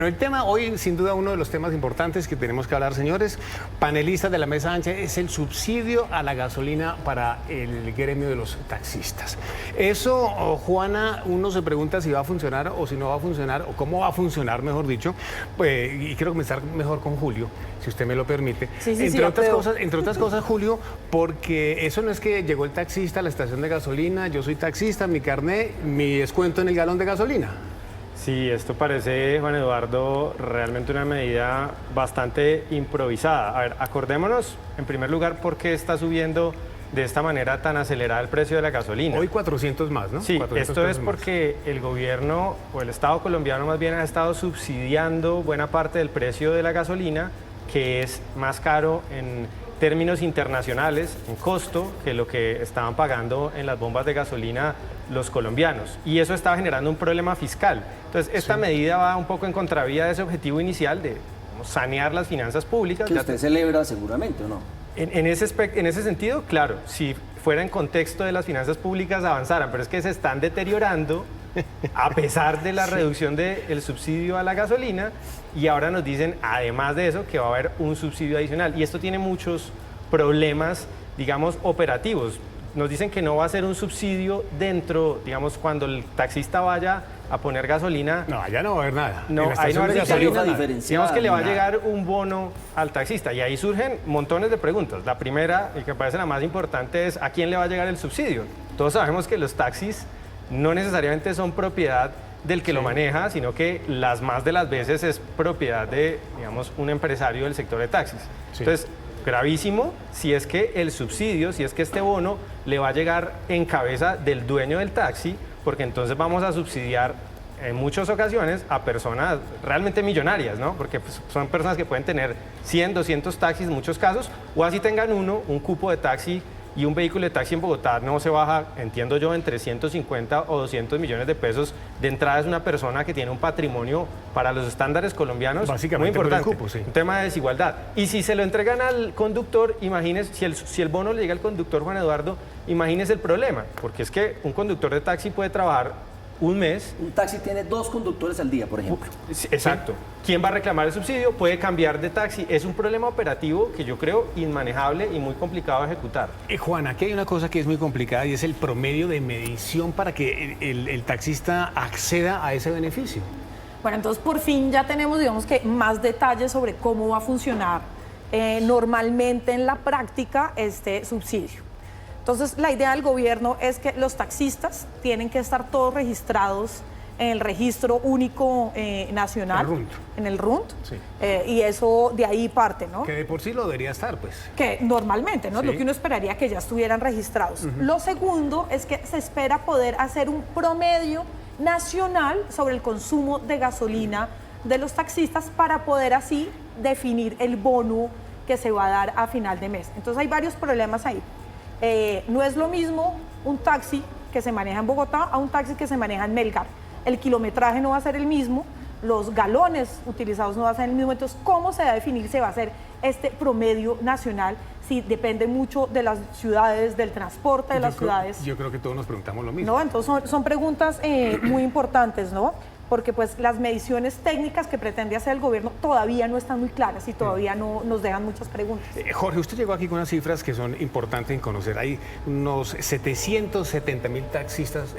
El tema hoy, sin duda, uno de los temas importantes que tenemos que hablar, señores, panelistas de la mesa ancha, es el subsidio a la gasolina para el gremio de los taxistas. Eso, Juana, uno se pregunta si va a funcionar o si no va a funcionar, o cómo va a funcionar, mejor dicho. Pues, y quiero comenzar mejor con Julio, si usted me lo permite. Entre otras cosas, Julio, porque eso no es que llegó el taxista a la estación de gasolina, yo soy taxista, mi carné, mi descuento en el galón de gasolina. Sí, esto parece, Juan Eduardo, realmente una medida bastante improvisada. A ver, acordémonos, en primer lugar, por qué está subiendo de esta manera tan acelerada el precio de la gasolina. Hoy 400 más, ¿no? Sí, 400 esto es porque el gobierno, o el Estado colombiano más bien, ha estado subsidiando buena parte del precio de la gasolina, que es más caro en términos internacionales, en costo, que lo que estaban pagando en las bombas de gasolina los colombianos. Y eso estaba generando un problema fiscal. Entonces, esta medida va un poco en contravía de ese objetivo inicial de sanear las finanzas públicas. Que usted celebra seguramente, ¿o no? En ese sentido, claro, si fuera en contexto de las finanzas públicas avanzaran, pero es que se están deteriorando a pesar de la reducción del subsidio a la gasolina, y ahora nos dicen, además de eso, que va a haber un subsidio adicional. Y esto tiene muchos problemas, digamos, operativos. Nos dicen que no va a ser un subsidio dentro, digamos, cuando el taxista vaya a poner gasolina. No, allá no va a haber nada. No, ahí no va a haber gasolina. Diferenciada. Digamos que le va a llegar un bono al taxista. Y ahí surgen montones de preguntas. La primera, y que parece la más importante, es ¿a quién le va a llegar el subsidio? Todos sabemos que los taxis no necesariamente son propiedad del que lo maneja, sino que las más de las veces es propiedad de, digamos, un empresario del sector de taxis. Sí. Entonces, gravísimo si es que el subsidio, si es que este bono le va a llegar en cabeza del dueño del taxi, porque entonces vamos a subsidiar en muchas ocasiones a personas realmente millonarias, ¿no? Porque pues, son personas que pueden tener 100, 200 taxis en muchos casos, o así tengan un cupo de taxi, y un vehículo de taxi en Bogotá no se baja, entiendo yo, entre 150 o 200 millones de pesos. De entrada es una persona que tiene un patrimonio para los estándares colombianos básicamente muy importante, por el cupo, sí. Un tema de desigualdad. Y si se lo entregan al conductor, imagínese, si el bono le llega al conductor, Juan Eduardo, imagínese el problema, porque es que un conductor de taxi puede trabajar un mes. Un taxi tiene 2 conductores al día, por ejemplo. Exacto. ¿Quién va a reclamar el subsidio? Puede cambiar de taxi. Es un problema operativo que yo creo inmanejable y muy complicado de ejecutar. Juan, aquí hay una cosa que es muy complicada y es el promedio de medición para que el taxista acceda a ese beneficio. Bueno, entonces por fin ya tenemos, digamos que, más detalles sobre cómo va a funcionar normalmente en la práctica este subsidio. Entonces, la idea del gobierno es que los taxistas tienen que estar todos registrados en el registro único nacional, en el RUNT, sí. Y eso de ahí parte, ¿no? Que de por sí lo debería estar, pues. Que normalmente, ¿no? Sí. Lo que uno esperaría que ya estuvieran registrados. Lo segundo es que se espera poder hacer un promedio nacional sobre el consumo de gasolina de los taxistas para poder así definir el bono que se va a dar a final de mes. Entonces, hay varios problemas ahí. No es lo mismo un taxi que se maneja en Bogotá a un taxi que se maneja en Melgar. El kilometraje no va a ser el mismo, los galones utilizados no van a ser el mismo. Entonces, ¿cómo se va a definir? Se va a hacer este promedio nacional. Sí, depende mucho de las ciudades, del transporte de las ciudades. Yo creo que todos nos preguntamos lo mismo. ¿No? Entonces, son preguntas muy importantes, ¿no? Porque pues las mediciones técnicas que pretende hacer el gobierno todavía no están muy claras y todavía no nos dejan muchas preguntas. Jorge, usted llegó aquí con unas cifras que son importantes en conocer. Hay unos 770.000 taxistas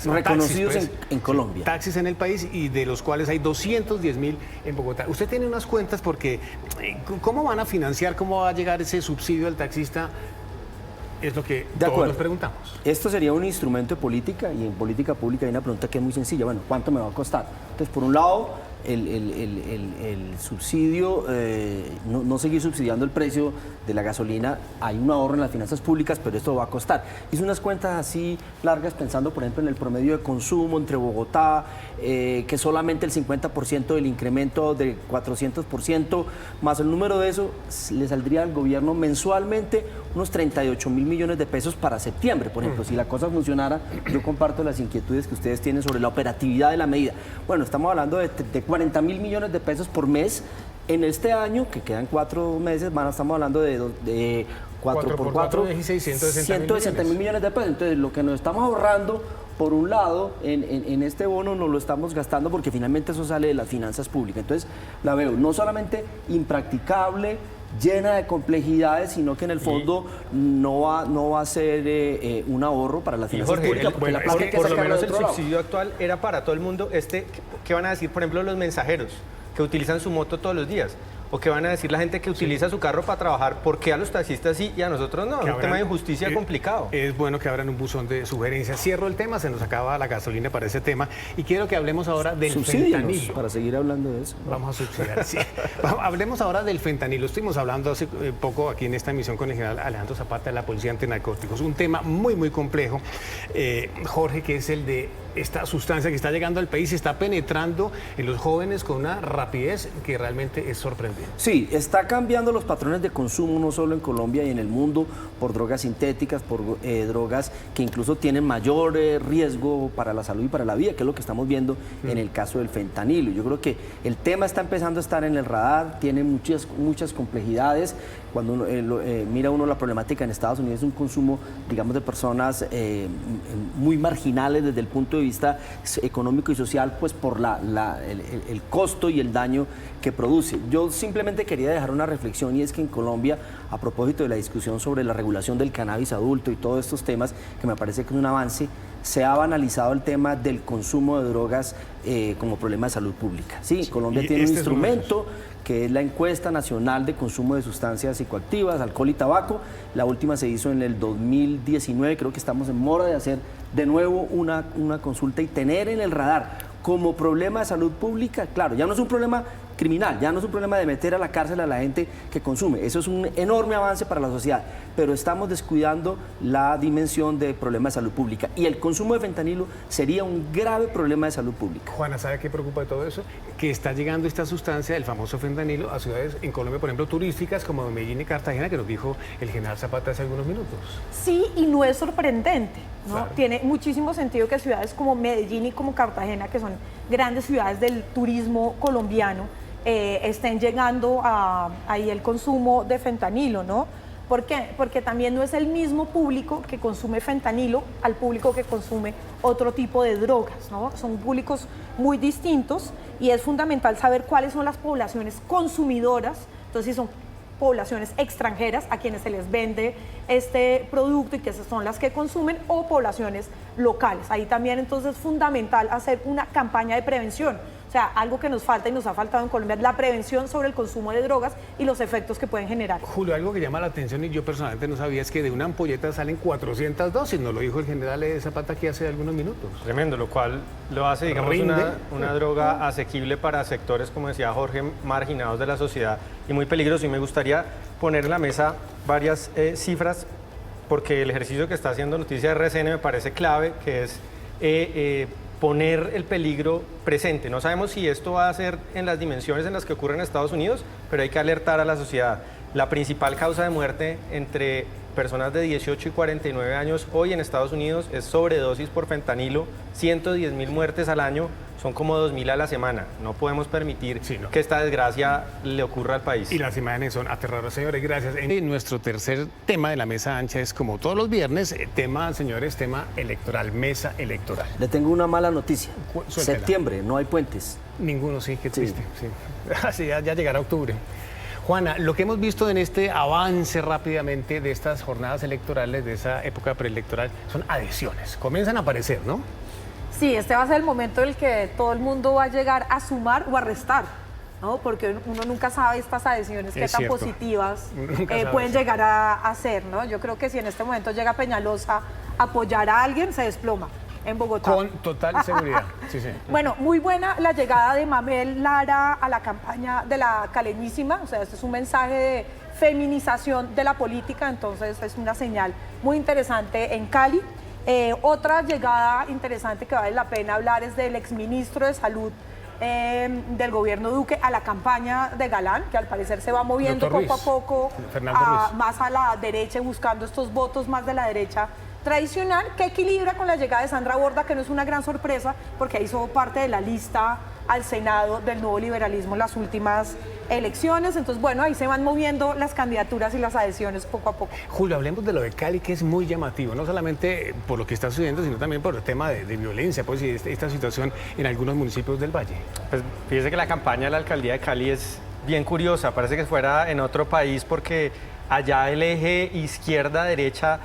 reconocidos taxis, pues, en Colombia. Taxis en el país, y de los cuales hay 210.000 en Bogotá. Usted tiene unas cuentas porque ¿cómo van a financiar, cómo va a llegar ese subsidio al taxista? Es lo que todos nos preguntamos. Esto sería un instrumento de política, y en política pública hay una pregunta que es muy sencilla. Bueno, ¿cuánto me va a costar? Entonces, por un lado, el subsidio, no seguir subsidiando el precio de la gasolina, hay un ahorro en las finanzas públicas, pero esto va a costar. Hice unas cuentas así largas pensando, por ejemplo, en el promedio de consumo entre Bogotá, que solamente el 50% del incremento de 400%, más el número de eso, le saldría al gobierno mensualmente unos 38.000 millones de pesos para septiembre, por ejemplo. Si la cosa funcionara, yo comparto las inquietudes que ustedes tienen sobre la operatividad de la medida. Bueno, estamos hablando de 40.000 millones de pesos por mes. En este año, que quedan 4 meses, estamos hablando de 4 por 4, 160.000 millones de pesos. Entonces, lo que nos estamos ahorrando por un lado, en este bono nos lo estamos gastando porque finalmente eso sale de las finanzas públicas. Entonces, la veo no solamente impracticable, llena de complejidades, sino que en el fondo no va a ser un ahorro para las finanzas Jorge, públicas. Porque bueno, la plata es hay que por lo sacarla menos de el otro lado. subsidio actual era para todo el mundo. ¿Qué van a decir, por ejemplo, los mensajeros que utilizan su moto todos los días? ¿O qué van a decir la gente que utiliza su carro para trabajar? ¿Por qué a los taxistas sí y a nosotros no? Es un tema de injusticia complicado. Es bueno que abran un buzón de sugerencias. Cierro el tema, se nos acaba la gasolina para ese tema. Y quiero que hablemos ahora del fentanilo. Para seguir hablando de eso. Vamos a subsidiar, sí. Hablemos ahora del fentanilo. Estuvimos hablando hace poco aquí en esta emisión con el general Alejandro Zapata de la Policía Antinarcóticos. Un tema muy, muy complejo, Jorge, que es el de esta sustancia que está llegando al país y está penetrando en los jóvenes con una rapidez que realmente es sorprendente. Sí, está cambiando los patrones de consumo no solo en Colombia y en el mundo por drogas sintéticas, por drogas que incluso tienen mayor riesgo para la salud y para la vida, que es lo que estamos viendo en el caso del fentanilo. Yo creo que el tema está empezando a estar en el radar, tiene muchas complejidades. Cuando mira uno la problemática en Estados Unidos, es un consumo, digamos, de personas muy marginales desde el punto de vista económico y social, pues por el costo y el daño que produce. Yo simplemente quería dejar una reflexión, y es que en Colombia, a propósito de la discusión sobre la regulación del cannabis adulto y todos estos temas, que me parece que es un avance, se ha banalizado el tema del consumo de drogas como problema de salud pública. Sí, Colombia tiene un instrumento que es la encuesta nacional de consumo de sustancias psicoactivas, alcohol y tabaco. La última se hizo en el 2019, creo que estamos en mora de hacer de nuevo una consulta y tener en el radar como problema de salud pública. Claro, ya no es un problema criminal, ya no es un problema de meter a la cárcel a la gente que consume. Eso es un enorme avance para la sociedad, pero estamos descuidando la dimensión de problema de salud pública, y el consumo de fentanilo sería un grave problema de salud pública. Juana, ¿sabe qué preocupa de todo eso? Que está llegando esta sustancia, el famoso fentanilo, a ciudades en Colombia, por ejemplo, turísticas como Medellín y Cartagena, que nos dijo el general Zapata hace algunos minutos. Sí, y no es sorprendente, ¿no? Claro. Tiene muchísimo sentido que ciudades como Medellín y como Cartagena, que son grandes ciudades del turismo colombiano, estén llegando ahí el consumo de fentanilo, ¿no? ¿Por qué? Porque también no es el mismo público que consume fentanilo al público que consume otro tipo de drogas, ¿no? Son públicos muy distintos, y es fundamental saber cuáles son las poblaciones consumidoras. Entonces, si son poblaciones extranjeras a quienes se les vende este producto y que esas son las que consumen, o poblaciones locales. Ahí también entonces es fundamental hacer una campaña de prevención. O sea, algo que nos falta y nos ha faltado en Colombia es la prevención sobre el consumo de drogas y los efectos que pueden generar. Julio, algo que llama la atención y yo personalmente no sabía es que de una ampolleta salen 400 dosis, nos lo dijo el general Zapata aquí hace algunos minutos. Tremendo, lo cual lo hace, digamos, una droga asequible para sectores, como decía Jorge, marginados de la sociedad y muy peligroso. Y me gustaría poner en la mesa varias cifras, porque el ejercicio que está haciendo Noticias RCN me parece clave, que es poner el peligro presente. No sabemos si esto va a ser en las dimensiones en las que ocurre en Estados Unidos, pero hay que alertar a la sociedad. La principal causa de muerte entre personas de 18 y 49 años hoy en Estados Unidos es sobredosis por fentanilo. 110.000 muertes al año, son como 2.000 a la semana. No podemos permitir que esta desgracia le ocurra al país. Y las imágenes son aterradoras, señores. Gracias. Nuestro tercer tema de la mesa ancha es, como todos los viernes, tema, señores, tema electoral, mesa electoral. Le tengo una mala noticia. Suéltela. Septiembre, no hay puentes. Ninguno, sí, qué triste. Sí. Así ya llegará octubre. Juana, lo que hemos visto en este avance rápidamente de estas jornadas electorales, de esa época preelectoral, son adhesiones. Comienzan a aparecer, ¿no? Sí, este va a ser el momento en el que todo el mundo va a llegar a sumar o a restar, ¿no? Porque uno nunca sabe estas adhesiones qué tan positivas pueden llegar a ser, ¿no? Yo creo que si en este momento llega Peñalosa a apoyar a alguien, se desploma en Bogotá. Con total seguridad. Sí, sí. Bueno, muy buena la llegada de Mabel Lara a la campaña de la Caleñísima. O sea, este es un mensaje de feminización de la política, entonces es una señal muy interesante en Cali. Otra llegada interesante que vale la pena hablar es del exministro de Salud del gobierno Duque a la campaña de Galán, que al parecer se va moviendo poco a poco más a la derecha, buscando estos votos más de la derecha tradicional, que equilibra con la llegada de Sandra Borda, que no es una gran sorpresa porque hizo parte de la lista al Senado del nuevo liberalismo en las últimas elecciones. Entonces, bueno, ahí se van moviendo las candidaturas y las adhesiones poco a poco. Julio, hablemos de lo de Cali, que es muy llamativo, no solamente por lo que está sucediendo, sino también por el tema de violencia, pues, y esta situación en algunos municipios del Valle. Pues fíjese que la campaña de la alcaldía de Cali es bien curiosa, parece que fuera en otro país porque allá el eje izquierda-derecha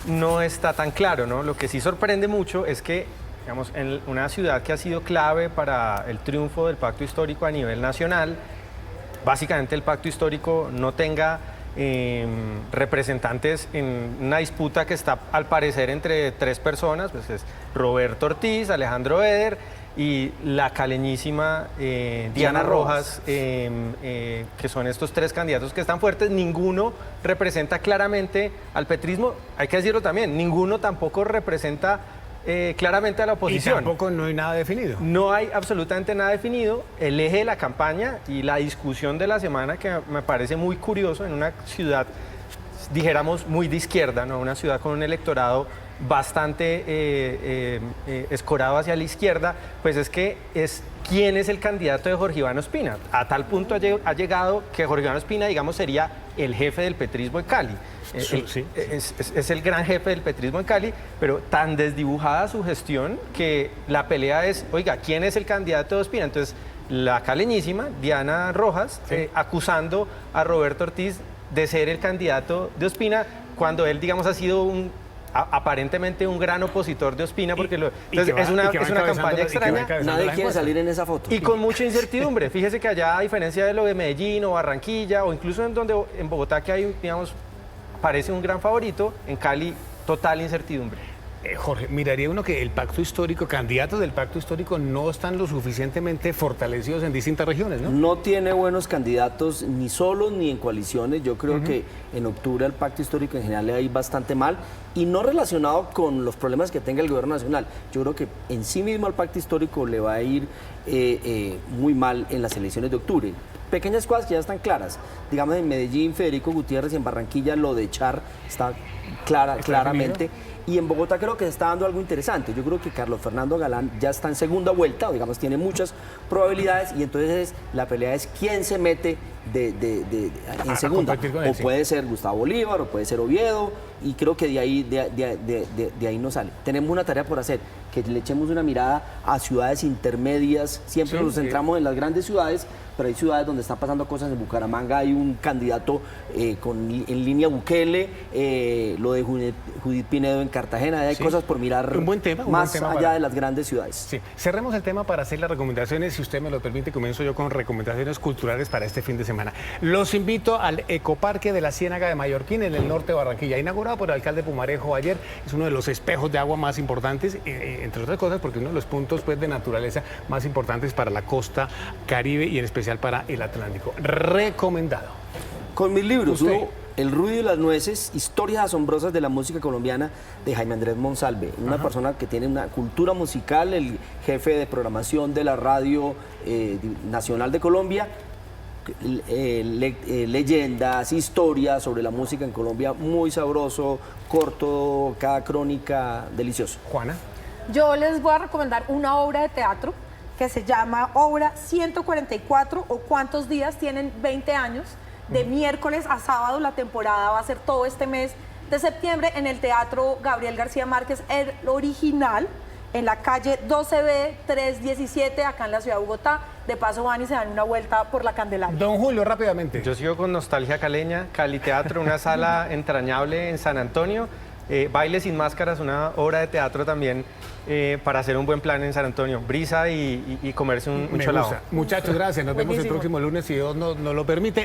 no está tan claro, ¿no? Lo que sí sorprende mucho es que, digamos, en una ciudad que ha sido clave para el triunfo del pacto histórico a nivel nacional, básicamente el pacto histórico no tenga representantes en una disputa que está al parecer entre tres personas, pues es Roberto Ortiz, Alejandro Eder y la caleñísima Diana Rojas, que son estos tres candidatos que están fuertes. Ninguno representa claramente al petrismo, hay que decirlo también, ninguno tampoco representa claramente a la oposición. Y tampoco no hay nada definido. No hay absolutamente nada definido. El eje de la campaña y la discusión de la semana, que me parece muy curioso en una ciudad, dijéramos, muy de izquierda, ¿no? Una ciudad con un electorado bastante escorado hacia la izquierda, pues es que es quién es el candidato de Jorge Iván Ospina. A tal punto ha llegado que Jorge Iván Ospina, digamos, sería el jefe del petrismo en Cali. Sí. Es el gran jefe del petrismo en Cali, pero tan desdibujada su gestión que la pelea es, oiga, ¿quién es el candidato de Ospina? Entonces, la caleñísima, Diana Rojas, acusando a Roberto Ortiz de ser el candidato de Ospina, cuando él, digamos, ha sido aparentemente un gran opositor de Ospina, porque entonces es una campaña extraña. Nadie quiere salir en esa foto. Y con mucha incertidumbre. Fíjese que allá, a diferencia de lo de Medellín o Barranquilla, o incluso en Bogotá, que hay, digamos, parece un gran favorito, en Cali, total incertidumbre. Jorge, miraría uno que el pacto histórico, candidatos del pacto histórico no están lo suficientemente fortalecidos en distintas regiones, ¿no? No tiene buenos candidatos ni solos ni en coaliciones. Yo creo que en octubre el pacto histórico en general le va a ir bastante mal y no relacionado con los problemas que tenga el gobierno nacional. Yo creo que en sí mismo al pacto histórico le va a ir muy mal en las elecciones de octubre. Pequeñas cosas que ya están claras. Digamos, en Medellín, Federico Gutiérrez, y en Barranquilla lo de Char está claramente. Y en Bogotá creo que se está dando algo interesante. Yo creo que Carlos Fernando Galán ya está en segunda vuelta, o digamos, tiene muchas probabilidades, y entonces la pelea es quién se mete en segunda. O puede ser Gustavo Bolívar, o puede ser Oviedo, y creo que de ahí no sale. Tenemos una tarea por hacer, que le echemos una mirada a ciudades intermedias. Siempre nos centramos en las grandes ciudades, pero hay ciudades donde están pasando cosas. En Bucaramanga hay un candidato en línea Bukele, lo de Judith Pinedo en Cartagena, hay cosas por mirar más allá de las grandes ciudades. Sí. Cerremos el tema para hacer las recomendaciones. Si usted me lo permite, comienzo yo con recomendaciones culturales para este fin de semana. Los invito al Ecoparque de la Ciénaga de Mallorquín, en el norte de Barranquilla, inaugurado por el alcalde Pumarejo ayer. Es uno de los espejos de agua más importantes, entre otras cosas, porque es uno de los puntos, pues, de naturaleza más importantes para la costa Caribe y en especial para el Atlántico. Recomendado. Con mis libros, uno, El ruido y las nueces, historias asombrosas de la música colombiana, de Jaime Andrés Monsalve, una persona que tiene una cultura musical, el jefe de programación de la Radio Nacional de Colombia. Leyendas, historias sobre la música en Colombia, muy sabroso, corto, cada crónica delicioso. Juana. Yo les voy a recomendar una obra de teatro que se llama Obra 144, o ¿Cuántos días tienen 20 años? De miércoles a sábado. La temporada va a ser todo este mes de septiembre en el Teatro Gabriel García Márquez, el original, en la calle 12B 317, acá en la ciudad de Bogotá. De paso van y se dan una vuelta por la Candelaria. Don Julio, rápidamente. Yo sigo con Nostalgia Caleña, Cali Teatro, una sala entrañable en San Antonio. Baile sin máscaras, una obra de teatro también para hacer un buen plan en San Antonio. Brisa y comerse un cholao. Muchachos, gracias. Nos vemos el próximo lunes, si Dios nos lo permite.